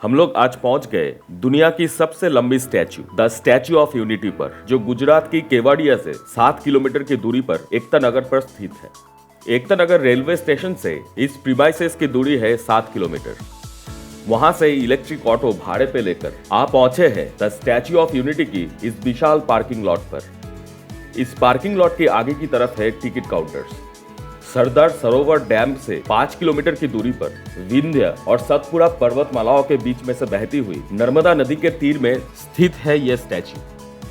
हम लोग आज पहुंच गए दुनिया की सबसे लंबी statue the statue of unity पर, जो गुजरात की केवाड़िया से 7 किलोमीटर की दूरी पर एकता नगर पर स्थित है। एकता नगर रेलवे स्टेशन से इस प्रीमाइसेस की दूरी है 7 किलोमीटर। वहां से इलेक्ट्रिक ऑटो भाड़े पे लेकर आप पहुंचे हैं द स्टैच्यू ऑफ यूनिटी की इस विशाल पार्किंग लॉट पर। इस पार्किंग लॉट के आगे की तरफ है ticket counters. Sardar Sarovar dam से 5 किलोमीटर की दूरी पर विंध्य और सतपुड़ा पर्वतमालाओं के बीच में से बहती हुई नर्मदा नदी के तीर में स्थित है यह स्टैच्यू,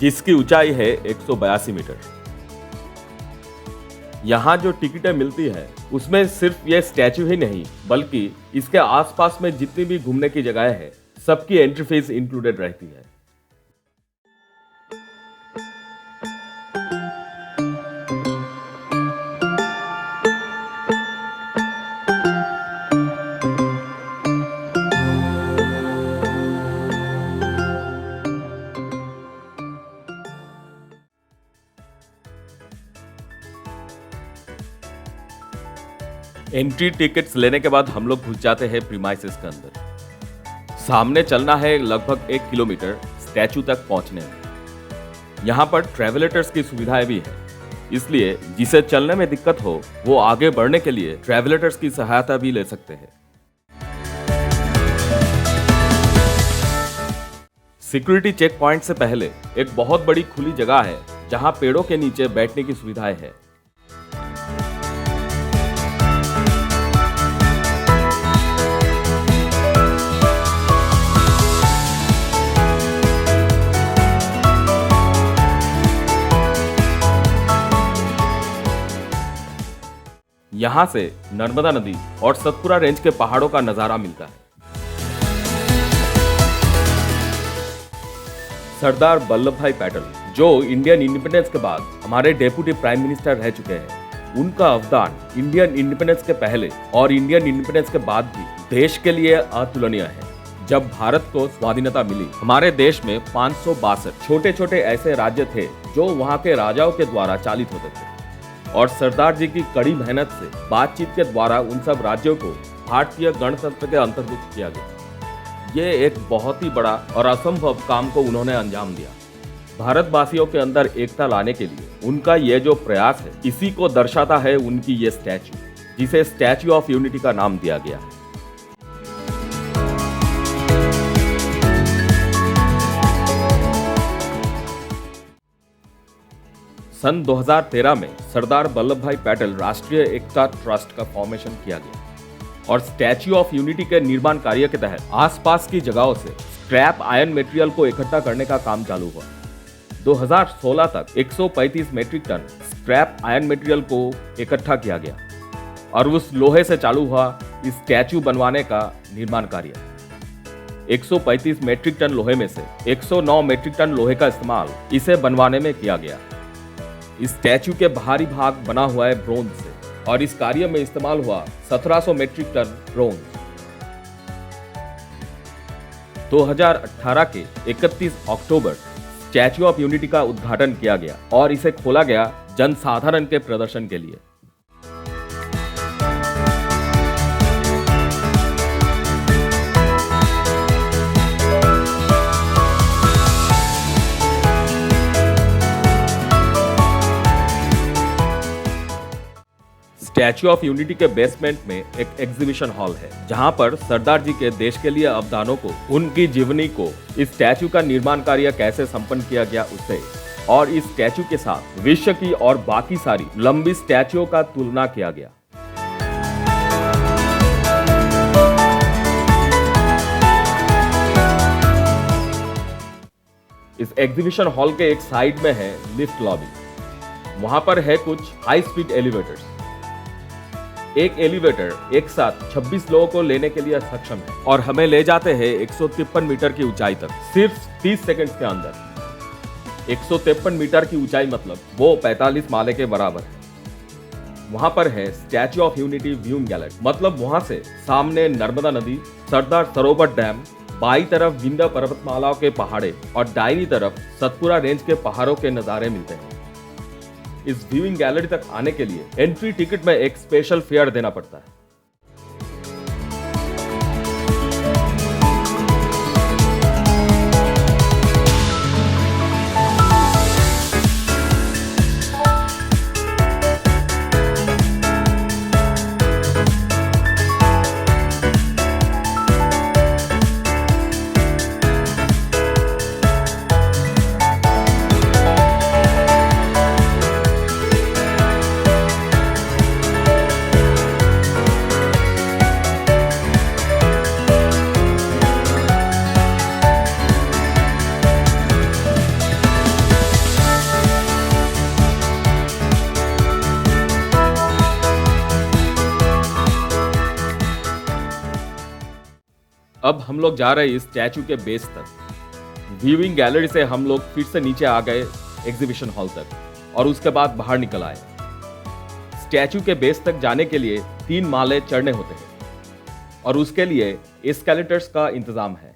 जिसकी ऊंचाई है 182 मीटर। यहाँ जो टिकटें मिलती है उसमें सिर्फ यह स्टैच्यू ही नहीं, बल्कि इसके आसपास में जितनी भी घूमने की जगह है सबकी एंट्री फीस इंक्लूडेड रहती है। एंट्री टिकट्स लेने के बाद हम लोग घुस जाते हैं प्रीमाइसेस के अंदर। सामने चलना है लगभग 1 किलोमीटर स्टैच्यू तक पहुंचने में। यहाँ पर ट्रैवलेटर्स की सुविधाएं भी है, इसलिए जिसे चलने में दिक्कत हो वो आगे बढ़ने के लिए ट्रैवलेटर्स की सहायता भी ले सकते हैं। सिक्योरिटी चेक पॉइंट से पहले एक बहुत बड़ी खुली जगह है जहां पेड़ों के नीचे बैठने की सुविधाएं है। यहां से नर्मदा नदी और सतपुड़ा रेंज के पहाड़ों का नजारा मिलता है। सरदार वल्लभ भाई पटेल, जो इंडियन इंडिपेंडेंस के बाद हमारे डेप्यूटी प्राइम मिनिस्टर रह चुके हैं, उनका अवदान इंडियन इंडिपेंडेंस के पहले और इंडियन इंडिपेंडेंस के बाद भी देश के लिए अतुलनीय है। जब भारत को स्वाधीनता मिली, हमारे देश में 562 छोटे छोटे ऐसे राज्य थे जो वहां के राजाओं के द्वारा चालित होते थे, और सरदार जी की कड़ी मेहनत से बातचीत के द्वारा उन सब राज्यों को भारतीय गणतंत्र के अंतर्भुक्त किया गया। ये एक बहुत ही बड़ा और असंभव काम को उन्होंने अंजाम दिया। भारतवासियों के अंदर एकता लाने के लिए उनका ये जो प्रयास है, इसी को दर्शाता है उनकी ये स्टैच्यू, जिसे स्टैच्यू ऑफ यूनिटी का नाम दिया गया है। सन 2013 में सरदार वल्लभ भाई पटेल राष्ट्रीय एकता ट्रस्ट का फॉर्मेशन किया गया और स्टैच्यू ऑफ यूनिटी के निर्माण कार्य के तहत आसपास की जगहों से स्क्रैप आयरन मटेरियल को इकट्ठा करने का काम चालू हुआ। 2016 तक 135 metric ton scrap iron material को इकट्ठा किया गया और उस लोहे से चालू हुआ इस स्टैच्यू बनवाने का निर्माण कार्य। 135 मीट्रिक टन लोहे में से 109 मीट्रिक टन लोहे का इस्तेमाल इसे बनवाने में किया गया। इस स्टैच्यू के बाहरी भाग बना हुआ है ब्रोंज से और इस कार्य में इस्तेमाल हुआ 1700 मीट्रिक टन ब्रोंज। 2018 के 31 अक्टूबर स्टैच्यू ऑफ यूनिटी का उद्घाटन किया गया और इसे खोला गया जनसाधारण के प्रदर्शन के लिए। स्टैच्यू ऑफ यूनिटी के बेसमेंट में एक एग्जीबिशन हॉल है, जहां पर सरदार जी के देश के लिए अवदानों को, उनकी जीवनी को, इस स्टैच्यू का निर्माण कार्य कैसे संपन्न किया गया उसे, और इस स्टैच्यू के साथ विश्व की और बाकी सारी लंबी स्टैच्यूओं का तुलना किया गया। इस एग्जीबिशन हॉल के एक साइड में है लिफ्ट लॉबी। वहां पर है कुछ हाई स्पीड एलिवेटर्स। एक एलिवेटर एक साथ 26 लोगों को लेने के लिए सक्षम है और हमें ले जाते हैं 153 मीटर की ऊंचाई तक सिर्फ 30 सेकंड्स के अंदर। 153 मीटर की ऊंचाई मतलब वो 45 माले के बराबर है। वहां पर है statue of unity viewing gallery, मतलब वहां से सामने नर्मदा नदी, सरदार सरोवर डैम, बाई तरफ विंध्य पर्वतमालाओं के पहाड़े और दाहिनी तरफ सतपुड़ा रेंज के पहाड़ों के नजारे मिलते हैं। इस व्यूइंग गैलरी तक आने के लिए एंट्री टिकट में एक स्पेशल फेयर देना पड़ता है। अब हम लोग जा रहे हैं इस स्टैचू के बेस तक। व्यूइंग गैलरी से हम लोग फिर से नीचे आ गए एग्जीबिशन हॉल तक और उसके बाद बाहर निकल आए। स्टैचू के बेस तक जाने के लिए 3 माले चढ़ने होते हैं और उसके लिए एस्केलेटर्स का इंतजाम है।